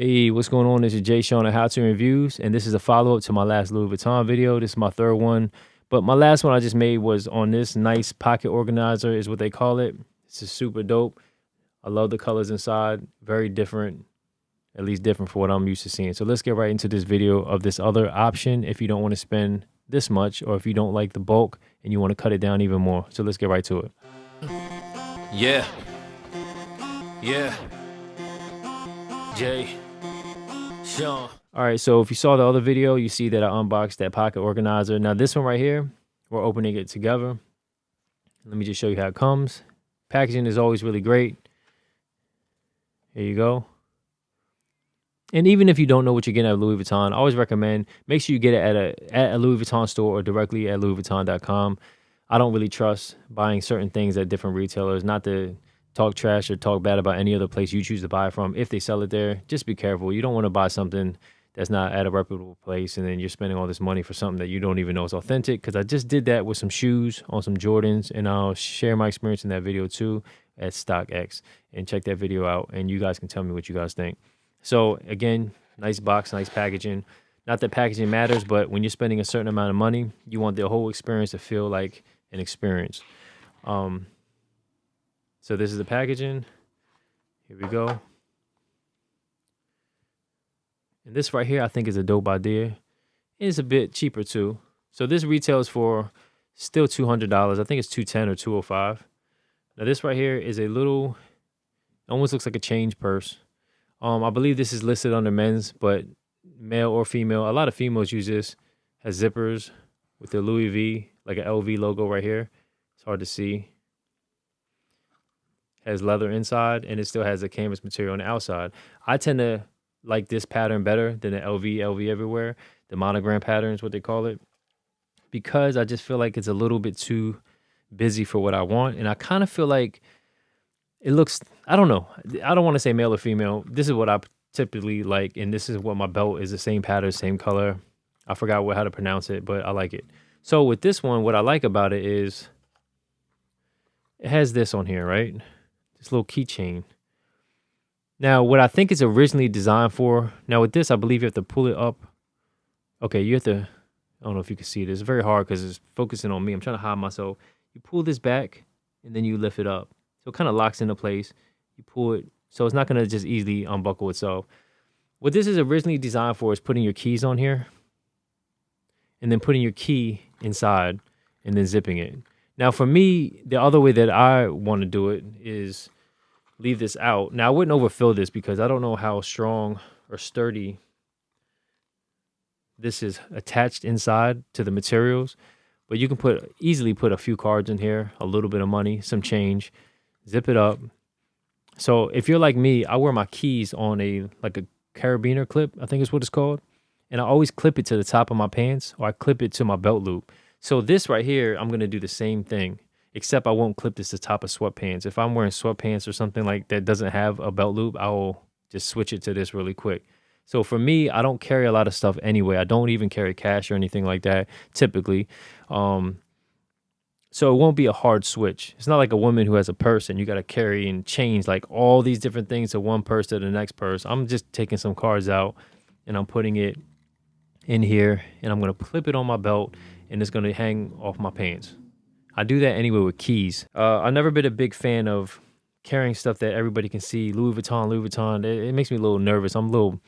Hey, what's going on? This is Jsean at How To Reviews, and this is a follow-up to my last Louis Vuitton video. This is my third one, but my last one I just made was on this nice pocket organizer is what they call it. This is super dope. I love the colors inside. Very different, at least different for what I'm used to seeing. So let's get right into this video of this other option if you don't want to spend this much, or if you don't like the bulk and you want to cut it down even more. So let's get right to it. Yeah. Jsean. All right, so if you saw the other video, you see that I unboxed that pocket organizer. Now this one right here, we're opening it together. Let me just show you how it comes. Packaging is always really great. Here you go. And even if you don't know what you're getting at Louis Vuitton, I always recommend make sure you get it at a Louis Vuitton store or directly at louisvuitton.com. I don't really trust buying certain things at different retailers, not to talk trash or talk bad about any other place you choose to buy from. If they sell it there, just be careful. You don't want to buy something that's not at a reputable place and then you're spending all this money for something that you don't even know is authentic, because I just did that with some shoes on some Jordans, and I'll share my experience in that video too at StockX, and check that video out and you guys can tell me what you guys think. So again, nice box, nice packaging. Not that packaging matters, but when you're spending a certain amount of money, you want the whole experience to feel like an experience. So this is the packaging. Here we go. And this right here, I think is a dope idea. It's a bit cheaper too. So this retails for still $200. I think it's $210 or $205. Now this right here is a little, almost looks like a change purse. I believe this is listed under men's, but male or female, a lot of females use this. Has zippers with the Louis V, like an LV logo right here. It's hard to see. Has leather inside, and it still has a canvas material on the outside. I tend to like this pattern better than the LV everywhere. The monogram pattern is what they call it, because I just feel like it's a little bit too busy for what I want. And I kind of feel like it looks, I don't know. I don't want to say male or female. This is what I typically like, and this is what my belt is, the same pattern, same color. I forgot how to pronounce it, but I like it. So with this one, what I like about it is it has this on here, right? This little keychain. Now, what I think it's originally designed for, now with this, I believe you have to pull it up. Okay, you have to, I don't know if you can see it. It's very hard because it's focusing on me. I'm trying to hide myself. You pull this back and then you lift it up. So it kind of locks into place. You pull it, so it's not going to just easily unbuckle itself. What this is originally designed for is putting your keys on here and then putting your key inside and then zipping it. Now, for me, the other way that I want to do it is leave this out. Now, I wouldn't overfill this because I don't know how strong or sturdy this is attached inside to the materials, but you can easily put a few cards in here, a little bit of money, some change, zip it up. So if you're like me, I wear my keys on like a carabiner clip, I think is what it's called, and I always clip it to the top of my pants, or I clip it to my belt loop. So this right here, I'm going to do the same thing, except I won't clip this to the top of sweatpants. If I'm wearing sweatpants or something like that doesn't have a belt loop, I will just switch it to this really quick. So for me, I don't carry a lot of stuff anyway. I don't even carry cash or anything like that, typically. So it won't be a hard switch. It's not like a woman who has a purse and you got to carry and change like all these different things to one purse to the next purse. I'm just taking some cards out and I'm putting it in here, and I'm going to clip it on my belt, and it's going to hang off my pants. I do that anyway with keys. I've never been a big fan of carrying stuff that everybody can see. Louis Vuitton. It makes me a little nervous. I'm a little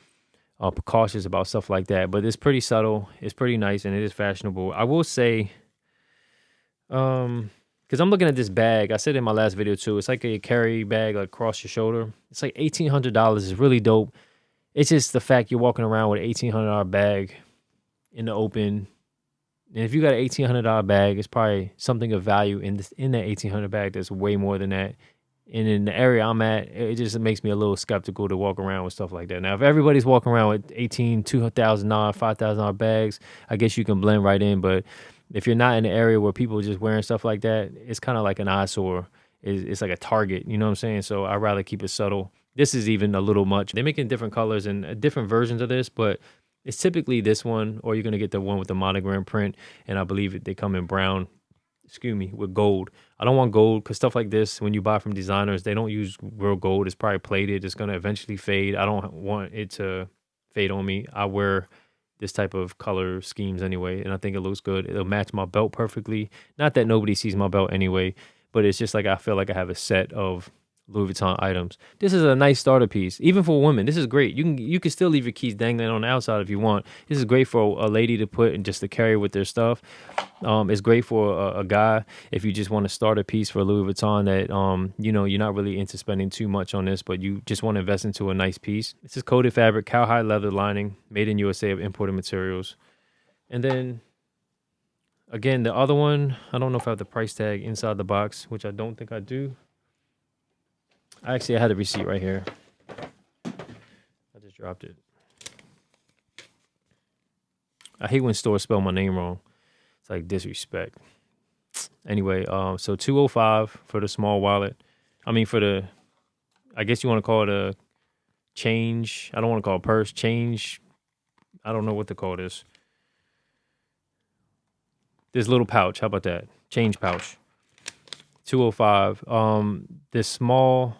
cautious about stuff like that, but it's pretty subtle. It's pretty nice, and it is fashionable. I will say, because I'm looking at this bag. I said in my last video too, it's like a carry bag, like across your shoulder. It's like $1,800. It's really dope. It's just the fact you're walking around with an $1,800 bag in the open. And if you got an $1,800 bag, it's probably something of value in that $1,800 bag that's way more than that. And in the area I'm at, it just makes me a little skeptical to walk around with stuff like that. Now, if everybody's walking around with $2,000, $5,000 bags, I guess you can blend right in. But if you're not in an area where people are just wearing stuff like that, it's kind of like an eyesore. It's like a target, you know what I'm saying? So I'd rather keep it subtle. This is even a little much. They're making different colors and different versions of this, but it's typically this one, or you're going to get the one with the monogram print, and I believe they come in brown. excuse me, with gold. I don't want gold because stuff like this, when you buy from designers, they don't use real gold. It's probably plated. It's going to eventually fade. I don't want it to fade on me. I wear this type of color schemes anyway, and I think it looks good. It'll match my belt perfectly. Not that nobody sees my belt anyway, but it's just like I feel like I have a set of Louis Vuitton items. This is a nice starter piece, even for women. This is great. You can still leave your keys dangling on the outside if you want. This is great for a lady to put and just to carry with their stuff. It's great for a guy if you just want to start a piece for Louis Vuitton that you know, you're not really into spending too much on this, but you just want to invest into a nice piece. This is coated fabric, cowhide leather lining, made in USA of imported materials. And then again, the other one, I don't know if I have the price tag inside the box, which I don't think I do. I had a receipt right here. I just dropped it. I hate when stores spell my name wrong. It's like disrespect. Anyway, so $205 for the small wallet. I mean, for the, I guess you want to call it a change. I don't want to call it purse. Change. I don't know what to call this. This little pouch. How about that? Change pouch. $205. This small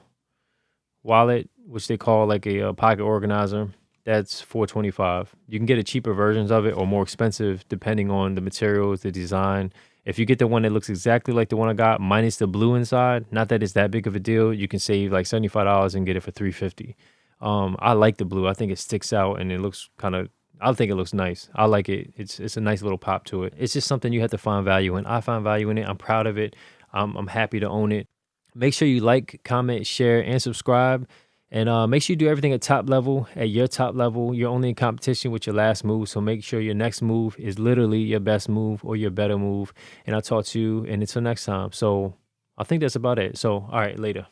wallet, which they call like a pocket organizer, that's $425. You can get a cheaper versions of it or more expensive depending on the materials, the design. If you get the one that looks exactly like the one I got, minus the blue inside, not that it's that big of a deal, you can save like $75 and get it for $350. I like the blue. I think it sticks out and it looks kind of, I think it looks nice. I like it. It's a nice little pop to it. It's just something you have to find value in. I find value in it. I'm proud of it. I'm happy to own it. Make sure you like, comment, share, and subscribe. And make sure you do everything at top level, at your top level. You're only in competition with your last move, so make sure your next move is literally your best move or your better move. And I'll talk to you, and until next time. So I think that's about it. So, all right, later.